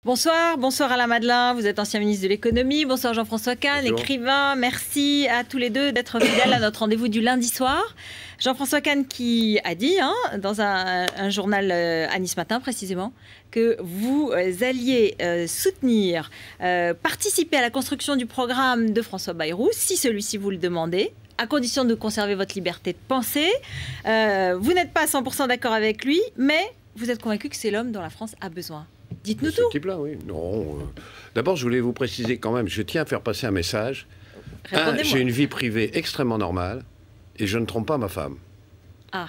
Bonsoir, bonsoir Alain Madelin, vous êtes ancien ministre de l'économie. Bonsoir Jean-François Kahn, écrivain. Merci à tous les deux d'être fidèles à notre rendez-vous du lundi soir. Jean-François Kahn qui a dit, dans un journal à Nice Matin précisément, que vous alliez soutenir, participer à la construction du programme de François Bayrou, si celui-ci vous le demandez, à condition de conserver votre liberté de penser. Vous n'êtes pas à 100% d'accord avec lui, mais vous êtes convaincu que c'est l'homme dont la France a besoin. Dites-nous tout. Ce type-là, oui. Non. D'abord, je voulais vous préciser quand même, je tiens à faire passer un message. J'ai une vie privée extrêmement normale et je ne trompe pas ma femme. Ah.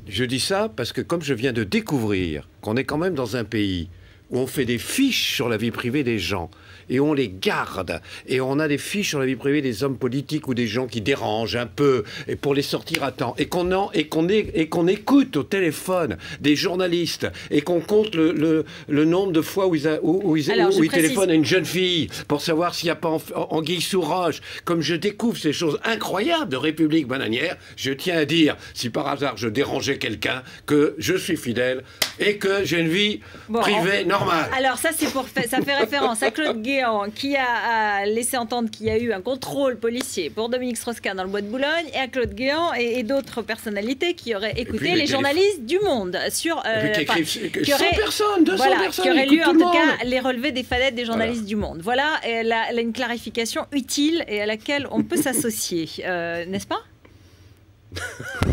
Je dis ça parce que comme je viens de découvrir qu'on est quand même dans un pays où on fait des fiches sur la vie privée des gens et on les garde, et on a des fiches sur la vie privée des hommes politiques ou des gens qui dérangent un peu, et pour les sortir à temps, et qu'on écoute au téléphone des journalistes, et qu'on compte le nombre de fois où ils téléphonent à une jeune fille pour savoir s'il n'y a pas anguille sous roche. Comme je découvre ces choses incroyables de République bananière, je tiens à dire, si par hasard je dérangeais quelqu'un, que je suis fidèle et que j'ai une vie privée normale. Alors ça, ça fait référence à Claude Guéant, qui a laissé entendre qu'il y a eu un contrôle policier pour Dominique Strauss-Kahn dans le bois de Boulogne, et à Claude Guéant et d'autres personnalités qui auraient écouté les journalistes du Monde sur 100 personnes, 200 personnes, qui auraient lu en tout cas les relevés des fadettes des journalistes du Monde. Voilà une clarification utile et à laquelle on peut s'associer, n'est-ce pas?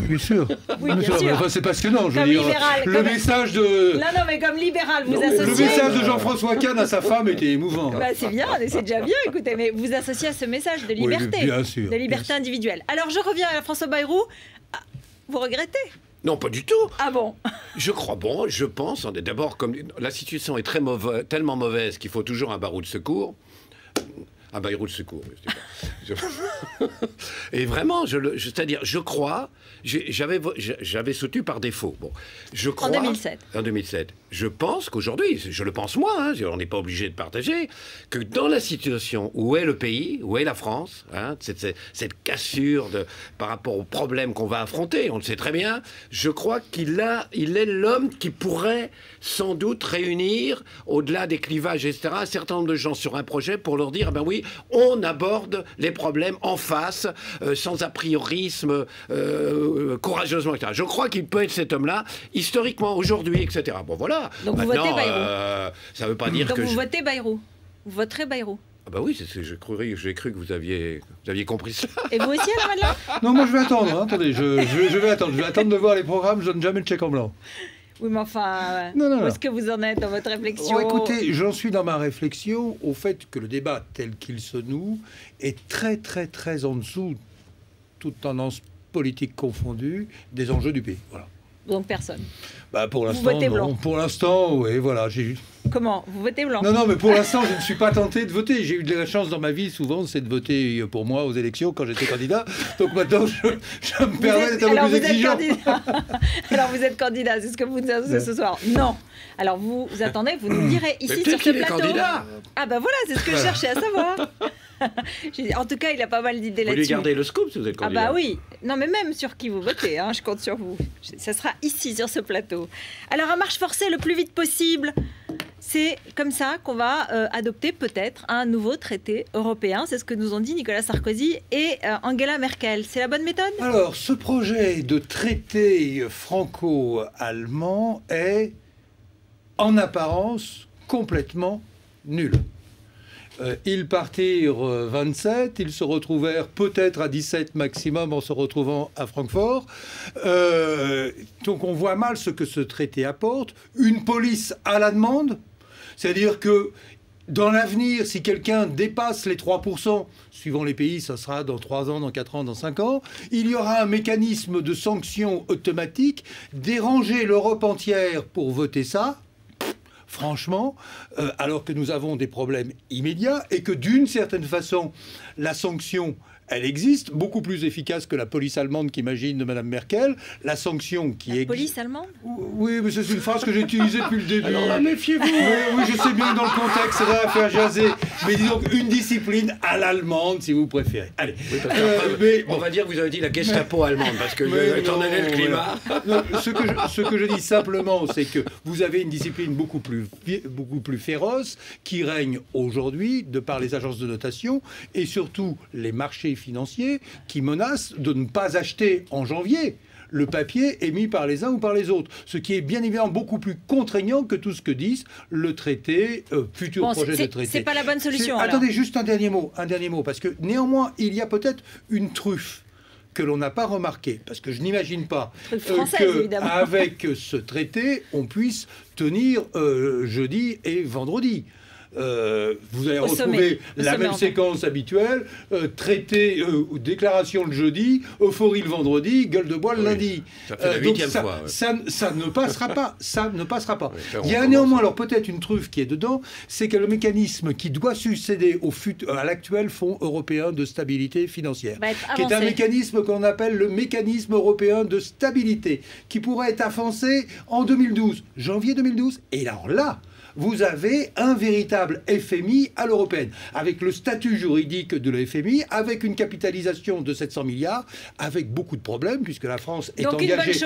Bien sûr. Oui, bien sûr. Enfin, c'est passionnant, je comme veux dire. Libéral, Message de... Non, mais comme libéral, vous associez... Le message de Jean-François Kahn à sa femme était émouvant. Bah, c'est bien, c'est déjà bien, écoutez, mais vous associez à ce message de liberté, oui, bien sûr, de liberté individuelle. Alors, je reviens à François Bayrou. Vous regrettez? Non, pas du tout. Ah bon? Je crois, je pense, d'abord, comme la situation est tellement mauvaise qu'il faut toujours un barreau de secours. Un Bayrou de secours. Et vraiment, c'est-à-dire, je crois, j'avais soutenu par défaut. Bon, je crois, en 2007. En 2007. Je pense qu'aujourd'hui, je le pense moi, on n'est pas obligé de partager, que dans la situation où est le pays, où est la France, cette cassure par rapport aux problèmes qu'on va affronter, on le sait très bien, je crois il est l'homme qui pourrait sans doute réunir, au-delà des clivages, etc., un certain nombre de gens sur un projet pour leur dire, ben oui, on aborde les problèmes en face, sans a priorisme, courageusement, etc. Je crois qu'il peut être cet homme-là, historiquement, aujourd'hui, etc. Bon, voilà. Donc maintenant, vous votez Bayrou. Ça ne veut pas dire donc que... vous votez Bayrou. Vous voterez Bayrou. Ah bah oui, j'ai cru que vous aviez compris ça. Et vous aussi, Alain Madelin? Non, moi je vais attendre, attendez, je vais attendre. Je vais attendre de voir les programmes, je donne jamais de chèque en blanc. Oui, mais enfin, où est-ce que vous en êtes dans votre réflexion? Écoutez, j'en suis dans ma réflexion au fait que le débat tel qu'il se noue est très, très, très en dessous, toute tendance politique confondue, des enjeux du pays. Voilà. Donc personne. Bah pour l'instant, vous votez blanc. Pour l'instant, oui, voilà. Comment? Vous votez blanc? Non, mais pour l'instant, je ne suis pas tenté de voter. J'ai eu de la chance dans ma vie, souvent, c'est de voter pour moi aux élections quand j'étais candidat. Donc maintenant, je me permets d'être un peu plus exigeant. Alors vous êtes candidat, c'est ce que vous nous annoncez ce soir? Non. Alors vous attendez, vous nous direz ici sur ce plateau. Candidat. Ah bah voilà, c'est ce que je cherchais à savoir. En tout cas, il a pas mal d'idées là-dessus. Vous lui gardez le scoop si vous êtes candidat. Ah bah oui. Non mais même sur qui vous votez, je compte sur vous. Ça sera ici sur ce plateau. Alors à marche forcée le plus vite possible. C'est comme ça qu'on va adopter peut-être un nouveau traité européen. C'est ce que nous ont dit Nicolas Sarkozy et Angela Merkel. C'est la bonne méthode? Alors, ce projet de traité franco-allemand est, en apparence, complètement nul. Ils partirent 27, ils se retrouvèrent peut-être à 17 maximum en se retrouvant à Francfort. Donc on voit mal ce que ce traité apporte. Une police à la demande, c'est-à-dire que dans l'avenir, si quelqu'un dépasse les 3%, suivant les pays, ça sera dans 3 ans, dans 4 ans, dans 5 ans, il y aura un mécanisme de sanction automatique. Déranger l'Europe entière pour voter ça, franchement, alors que nous avons des problèmes immédiats et que d'une certaine façon, la sanction, elle existe, beaucoup plus efficace que la police allemande qu'imagine Mme Merkel. La sanction qui est... La police allemande? Oui, mais c'est une phrase que j'ai utilisée depuis le début. Alors là, méfiez-vous. Oui, je sais bien dans le contexte, ça va faire jaser. Mais disons une discipline à l'allemande, si vous préférez. Allez. Oui, on va dire que vous avez dit la Gestapo allemande, parce que étant donné le climat... Non, ce que je dis simplement, c'est que vous avez une discipline beaucoup plus plus féroce qui règne aujourd'hui de par les agences de notation et surtout les marchés financiers qui menacent de ne pas acheter en janvier le papier émis par les uns ou par les autres, ce qui est bien évidemment beaucoup plus contraignant que tout ce que disent le traité, futur projet de traité. C'est pas la bonne solution. Attendez, juste un dernier mot, parce que néanmoins, il y a peut-être une truffe que l'on n'a pas remarquée, parce que je n'imagine pas qu'avec ce traité, on puisse tenir jeudi et vendredi. Vous allez retrouver la même séquence habituelle, traité, déclaration le jeudi, euphorie le vendredi, gueule de bois le lundi. Ça fait la 8e fois. Ça ne passera pas. Ça ne passera pas. Oui, il y a néanmoins alors peut-être une truffe qui est dedans, c'est que le mécanisme qui doit succéder à l'actuel Fonds européen de stabilité financière, qui est un mécanisme qu'on appelle le mécanisme européen de stabilité, qui pourrait être avancé en 2012, janvier 2012. Et alors là, vous avez un véritable FMI à l'européenne, avec le statut juridique de le FMI, avec une capitalisation de 700 milliards, avec beaucoup de problèmes, puisque la France est engagée...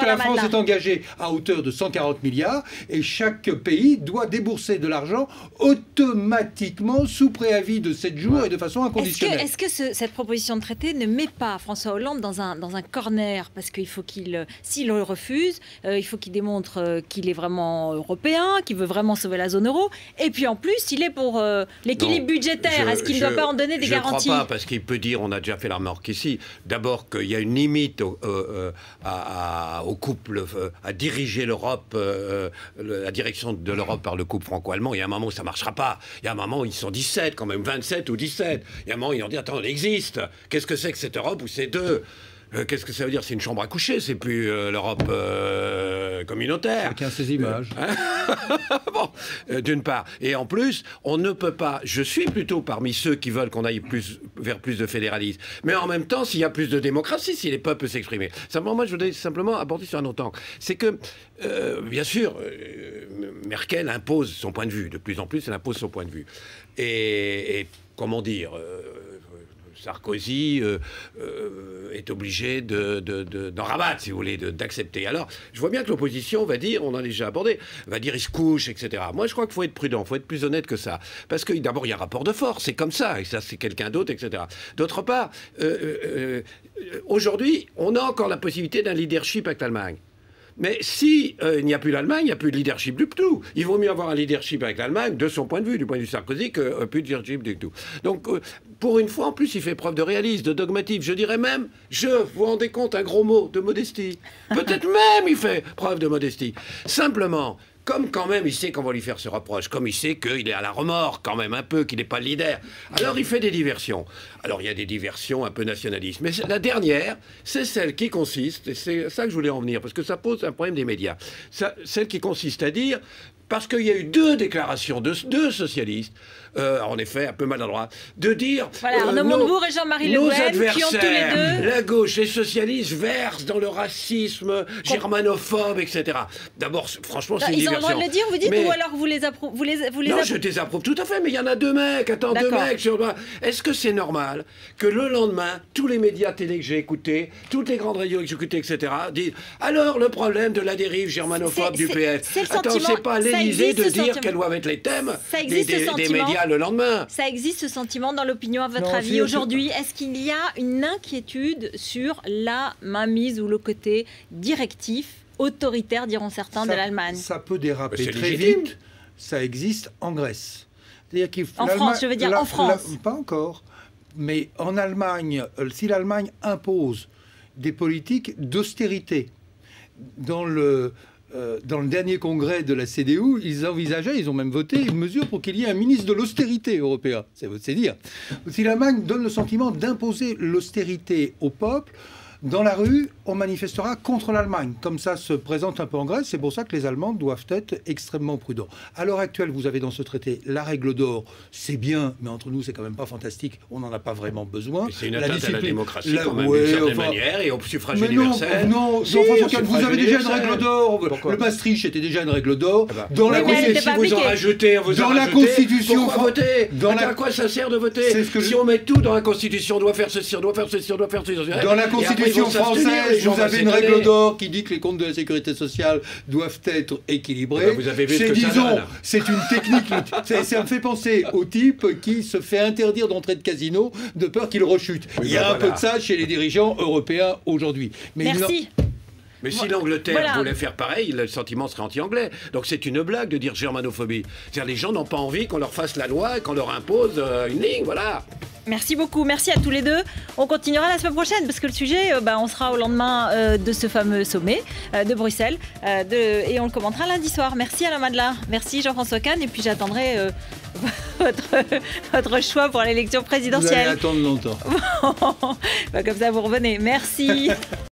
La France est engagée à hauteur de 140 milliards, et chaque pays doit débourser de l'argent automatiquement sous préavis de 7 jours et de façon inconditionnelle. Est-ce que cette proposition de traité ne met pas François Hollande dans un corner? Parce qu'il faut s'il le refuse, il faut qu'il démontre qu'il est vraiment européen, qui veut vraiment sauver la zone euro, et puis en plus il est pour l'équilibre budgétaire. Est-ce qu'il ne doit pas en donner des garanties? Je ne crois pas, parce qu'il peut dire, on a déjà fait la remarque ici, d'abord qu'il y a une limite au couple, à diriger l'Europe, la direction de l'Europe par le couple franco-allemand. Il y a un moment où ça ne marchera pas. Il y a un moment où ils sont 17 quand même, 27 ou 17. Il y a un moment où ils ont dit, attends, on existe. Qu'est-ce que c'est que cette Europe où c'est deux? Qu'est-ce que ça veut dire? C'est une chambre à coucher, c'est plus l'Europe communautaire. Chacun ses images. Bon, d'une part. Et en plus, on ne peut pas... Je suis plutôt parmi ceux qui veulent qu'on aille vers plus de fédéralisme. Mais en même temps, s'il y a plus de démocratie, si les peuples peuvent s'exprimer. Simplement, moi, je voudrais simplement aborder sur un autre angle. C'est que, bien sûr, Merkel impose son point de vue. De plus en plus, elle impose son point de vue. Et comment dire... Sarkozy est obligé d'en rabattre, si vous voulez, d'accepter. Alors, je vois bien que l'opposition va dire, on en a déjà abordé, va dire il se couche, etc. Moi, je crois qu'il faut être prudent, il faut être plus honnête que ça. Parce que d'abord, il y a un rapport de force, c'est comme ça, et ça, c'est quelqu'un d'autre, etc. D'autre part, aujourd'hui, on a encore la possibilité d'un leadership avec l'Allemagne. Mais si il n'y a plus l'Allemagne, il n'y a plus de leadership du tout. Il vaut mieux avoir un leadership avec l'Allemagne, de son point de vue, du point de vue Sarkozy, que plus de leadership du tout. Donc, pour une fois, en plus, il fait preuve de réalisme, de dogmatisme. Je dirais même, vous vous rendez compte, un gros mot, de modestie. Peut-être même il fait preuve de modestie. Simplement... Comme quand même il sait qu'on va lui faire ce reproche, comme il sait qu'il est à la remorque quand même un peu, qu'il n'est pas le leader, alors il fait des diversions. Alors il y a des diversions un peu nationalistes. Mais la dernière, c'est celle qui consiste, et c'est ça que je voulais en venir, parce que ça pose un problème des médias, celle qui consiste à dire, parce qu'il y a eu deux déclarations de deux socialistes, en effet un peu maladroit, de dire... Voilà, Arnaud Montebourg et Jean-Marie Le Pen, qui ont tous les deux... La gauche, les socialistes versent dans le racisme germanophobe, etc. D'abord, franchement, c'est une diversion. Ils ont le droit de le dire, vous dites, ou alors vous les approuvez? Non, je désapprouve tout à fait, mais il y en a deux mecs. Attends, deux mecs sur... Est-ce que c'est normal que le lendemain, tous les médias télé que j'ai écoutés, toutes les grandes radios que j'ai écoutées, etc., disent alors le problème de la dérive germanophobe du PS. Attends, c'est pas l'Élysée de dire quels doivent être les thèmes des médias le lendemain. Ça existe ce sentiment dans l'opinion, à votre avis, aujourd'hui? Est-ce qu'il y a une inquiétude sur la mainmise ou le côté directif, autoritaire, diront certains, de l'Allemagne? Ça peut déraper très vite. Ça existe en Grèce. En France, je veux dire en France. Pas encore. Mais en Allemagne, si l'Allemagne impose des politiques d'austérité, dans le dernier congrès de la CDU, ils envisageaient, ils ont même voté une mesure pour qu'il y ait un ministre de l'austérité européen. C'est dire. Si l'Allemagne donne le sentiment d'imposer l'austérité au peuple, dans la rue, on manifestera contre l'Allemagne. Comme ça se présente un peu en Grèce, c'est pour ça que les Allemands doivent être extrêmement prudents. À l'heure actuelle, vous avez dans ce traité la règle d'or. C'est bien, mais entre nous, c'est quand même pas fantastique. On n'en a pas vraiment besoin. C'est une atteinte à la démocratie, quand même, d'une certaine manière, et au suffrage universel. Non, vous avez déjà une règle d'or. Le Maastricht était déjà une règle d'or. Dans la Constitution, vous en rajoutez, dans la Constitution, pourquoi voter? À quoi ça sert de voter? Si on met tout dans la Constitution, on doit faire ceci, on doit faire ceci, on doit faire ceci. Dans la Constitution Constitution française, vous avez une règle d'or qui dit que les comptes de la sécurité sociale doivent être équilibrés. Vous avez vu ce que disons, c'est une technique. Ça me fait penser au type qui se fait interdire d'entrer de casino de peur qu'il rechute. Il y a un peu de ça chez les dirigeants européens aujourd'hui. Merci. Mais si l'Angleterre voulait faire pareil, le sentiment serait anti-anglais. Donc c'est une blague de dire germanophobie. C'est-à-dire les gens n'ont pas envie qu'on leur fasse la loi et qu'on leur impose une ligne, voilà. Merci beaucoup, merci à tous les deux. On continuera la semaine prochaine parce que le sujet, on sera au lendemain de ce fameux sommet de Bruxelles et on le commentera lundi soir. Merci Alain Madelin, merci Jean-François Kahn et puis j'attendrai votre choix pour l'élection présidentielle. Vous allez attendre longtemps. Comme ça vous revenez, merci.